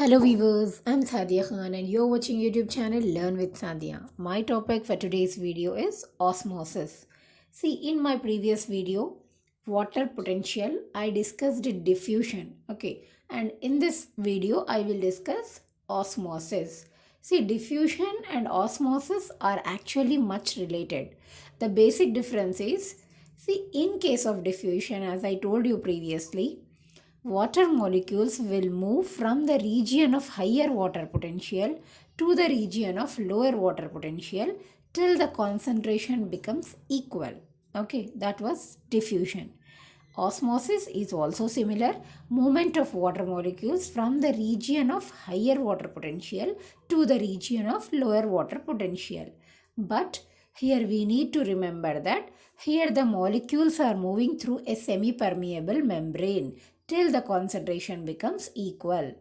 Hello viewers, I'm Sadia Khan and you're watching YouTube channel Learn with Sadia. My topic for today's video is osmosis. See, in my previous video, water potential, I discussed diffusion. Okay, and in this video, I will discuss osmosis. See, diffusion and osmosis are actually much related. The basic difference is, see, in case of diffusion, as I told you previously, water molecules will move from the region of higher water potential to the region of lower water potential till the concentration becomes equal. Okay, that was diffusion. Osmosis is also similar. Movement of water molecules from the region of higher water potential to the region of lower water potential. But here we need to remember that here the molecules are moving through a semi-permeable membrane till the concentration becomes equal.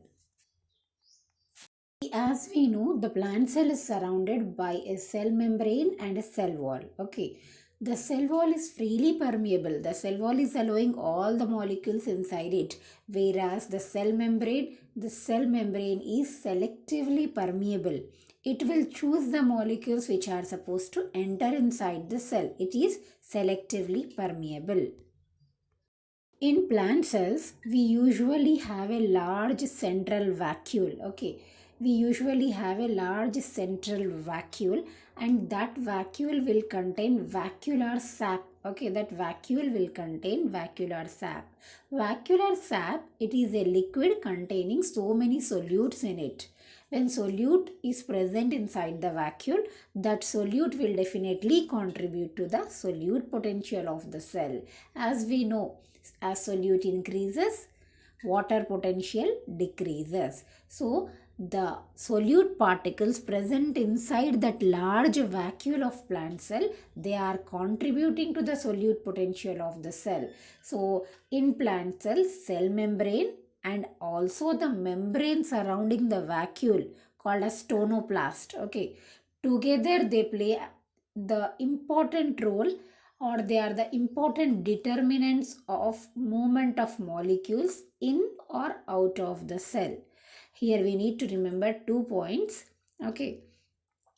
As we know, the plant cell is surrounded by a cell membrane and a cell wall. Okay, the cell wall is freely permeable. The cell wall is allowing all the molecules inside it, whereas the cell membrane is selectively permeable. It will choose the molecules which are supposed to enter inside the cell. It is selectively permeable. In plant cells, we usually have a large central vacuole. Okay, we usually have a large central vacuole, and that vacuole will contain vacuolar sap. Okay, that vacuole will contain vacuolar sap. Vacuolar sap, it is a liquid containing so many solutes in it. When solute is present inside the vacuole, that solute will definitely contribute to the solute potential of the cell. As we know, as solute increases, water potential decreases. So, the solute particles present inside that large vacuole of plant cell, they are contributing to the solute potential of the cell. So, in plant cells, cell membrane and also the membrane surrounding the vacuole called as tonoplast. Okay, together they play the important role, or they are the important determinants of movement of molecules in or out of the cell. Here we need to remember 2 points. Okay,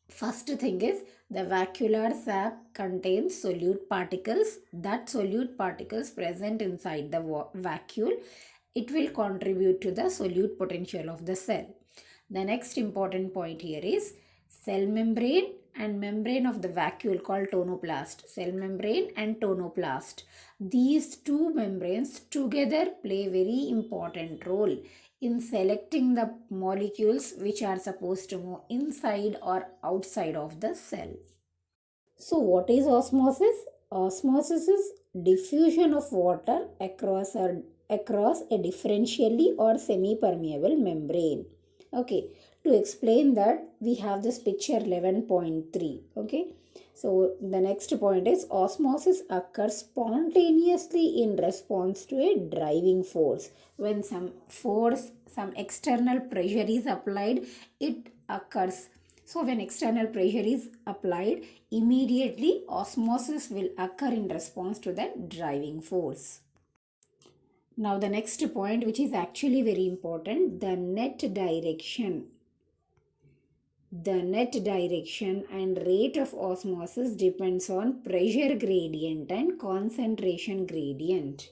first thing is the vacuolar sap contains solute particles. That solute particles present inside the vacuole, it will contribute to the solute potential of the cell. The next important point here is cell membrane and membrane of the vacuole called tonoplast. Cell membrane and tonoplast. These two membranes together play very important role in selecting the molecules which are supposed to move inside or outside of the cell. So what is osmosis? Osmosis is diffusion of water across a differentially or semi-permeable membrane. Okay, to explain that we have this picture 11.3. Okay, so the next point is osmosis occurs spontaneously in response to a driving force. When some force, some external pressure is applied, it occurs. So when external pressure is applied, immediately osmosis will occur in response to that driving force. Now the next point, which is actually very important, the net direction. The net direction and rate of osmosis depends on pressure gradient and concentration gradient.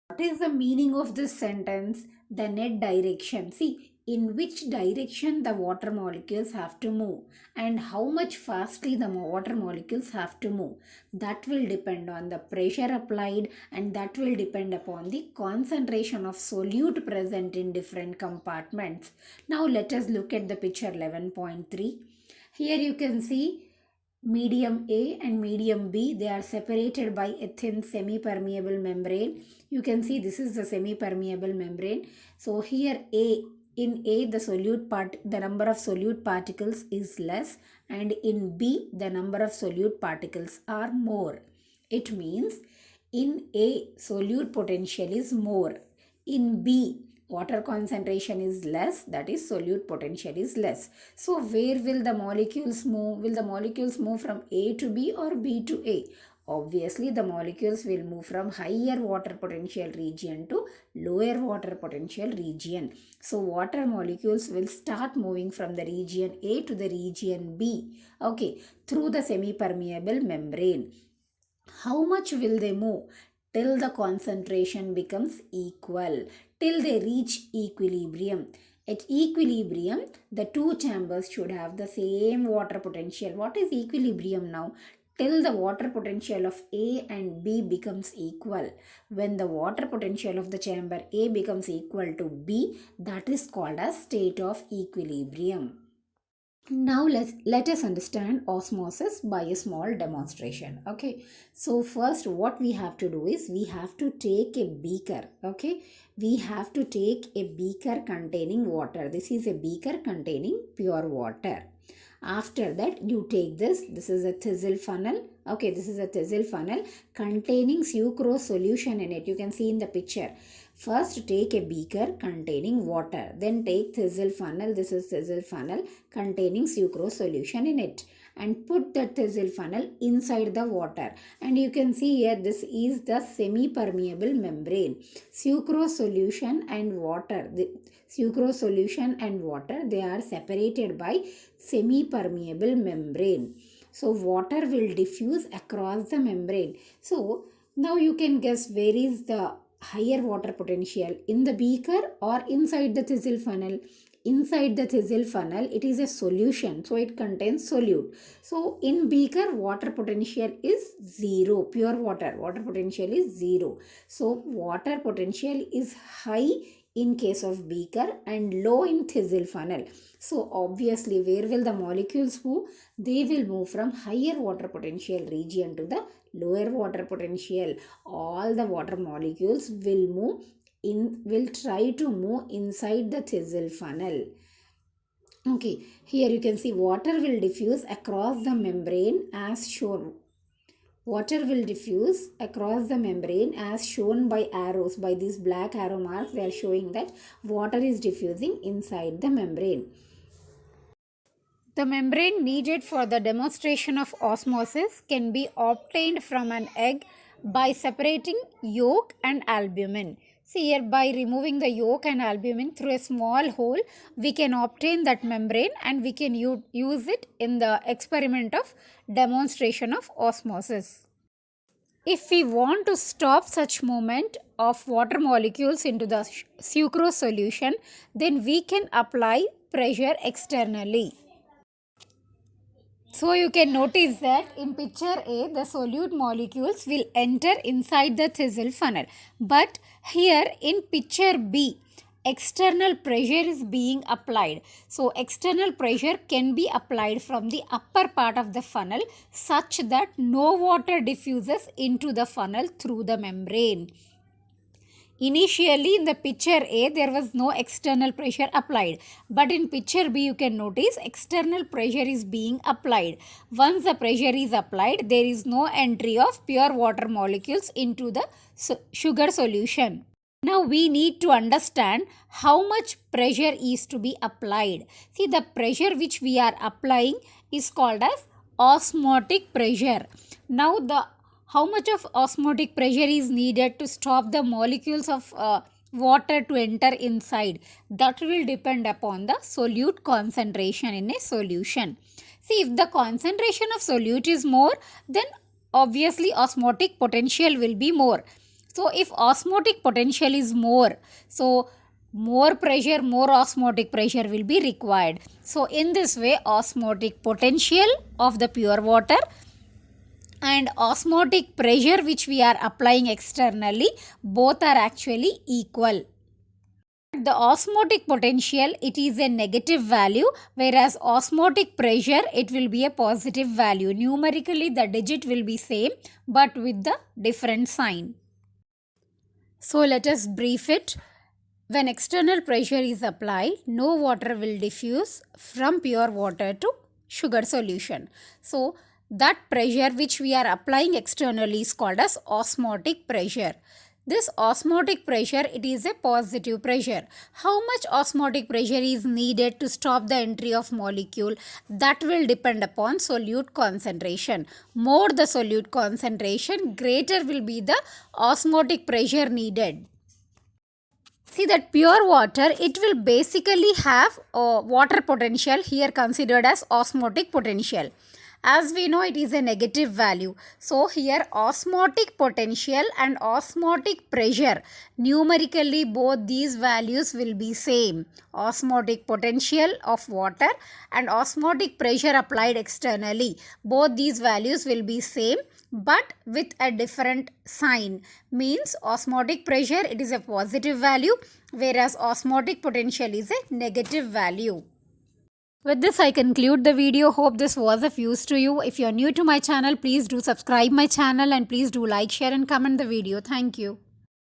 What is the meaning of this sentence? The net direction. See, in which direction the water molecules have to move and how much fastly the water molecules have to move. That will depend on the pressure applied, and that will depend upon the concentration of solute present in different compartments. Now let us look at the picture 11.3. Here you can see medium A and medium B, they are separated by a thin semi-permeable membrane. You can see this is the semi-permeable membrane. So here in A the number of solute particles is less, and in B the number of solute particles are more. It means in A solute potential is more. In B water concentration is less, that is solute potential is less. So where will the molecules move? Will the molecules move from A to B or B to A? Obviously, the molecules will move from higher water potential region to lower water potential region. So, water molecules will start moving from the region A to the region B, okay, through the semi-permeable membrane. How much will they move? Till the concentration becomes equal, till they reach equilibrium. At equilibrium, the two chambers should have the same water potential. What is equilibrium now? Till the water potential of A and B becomes equal. When the water potential of the chamber A becomes equal to B, that is called as state of equilibrium. Now let us understand osmosis by a small demonstration. Okay, so first what we have to do is we have to take a beaker. Okay, we have to take a beaker containing water. This is a beaker containing pure water. After that, you take this is a thistle funnel. Okay, this is a thistle funnel containing sucrose solution in it. You can see in the picture. First, take a beaker containing water. Then take thistle funnel. This is thistle funnel containing sucrose solution in it. And put the thistle funnel inside the water. And you can see here, this is the semi-permeable membrane. Sucrose solution and water. Sucrose solution and water, they are separated by semi-permeable membrane. So water will diffuse across the membrane. So now you can guess where is the higher water potential, in the beaker or inside the thistle funnel. Inside the thistle funnel, it is a solution, so it contains solute. So in beaker, water potential is 0, pure water potential is 0. So water potential is high in case of beaker and low in thistle funnel. So obviously, where will the molecules move? They will move from higher water potential region to the lower water potential. All the water molecules will try to move inside the thistle funnel. Okay, here you can see water will diffuse across the membrane as shown. Water will diffuse across the membrane as shown by arrows. By these black arrow marks, they are showing that water is diffusing inside the membrane. The membrane needed for the demonstration of osmosis can be obtained from an egg by separating yolk and albumin. See here, by removing the yolk and albumin through a small hole, we can obtain that membrane and we can use it in the experiment of demonstration of osmosis. If we want to stop such movement of water molecules into the sucrose solution, then we can apply pressure externally. So you can notice that in picture A, the solute molecules will enter inside the thistle funnel. But here in picture B, external pressure is being applied. So external pressure can be applied from the upper part of the funnel such that no water diffuses into the funnel through the membrane. Initially in the picture A, there was no external pressure applied. But in picture B, you can notice external pressure is being applied. Once the pressure is applied, there is no entry of pure water molecules into the sugar solution. Now we need to understand how much pressure is to be applied. See, the pressure which we are applying is called as osmotic pressure. Now how much of osmotic pressure is needed to stop the molecules of water to enter inside? That will depend upon the solute concentration in a solution. See, if the concentration of solute is more, then obviously osmotic potential will be more. So if osmotic potential is more, so more pressure, more osmotic pressure will be required. So in this way, osmotic potential of the pure water and osmotic pressure which we are applying externally, both are actually equal. The osmotic potential, it is a negative value, whereas osmotic pressure, it will be a positive value. Numerically, the digit will be same, but with the different sign. So let us brief it. When external pressure is applied, no water will diffuse from pure water to sugar solution. So that pressure which we are applying externally is called as osmotic pressure. This osmotic pressure, it is a positive pressure. How much osmotic pressure is needed to stop the entry of molecule? That will depend upon solute concentration. More the solute concentration, greater will be the osmotic pressure needed. See that pure water, it will basically have water potential here considered as osmotic potential. As we know, it is a negative value. So here osmotic potential and osmotic pressure, numerically both these values will be same. Osmotic potential of water and osmotic pressure applied externally, both these values will be same but with a different sign. Means osmotic pressure, it is a positive value, whereas osmotic potential is a negative value. With this, I conclude the video. Hope this was of use to you. If you are new to my channel, please do subscribe my channel and please do like, share and comment the video. Thank you.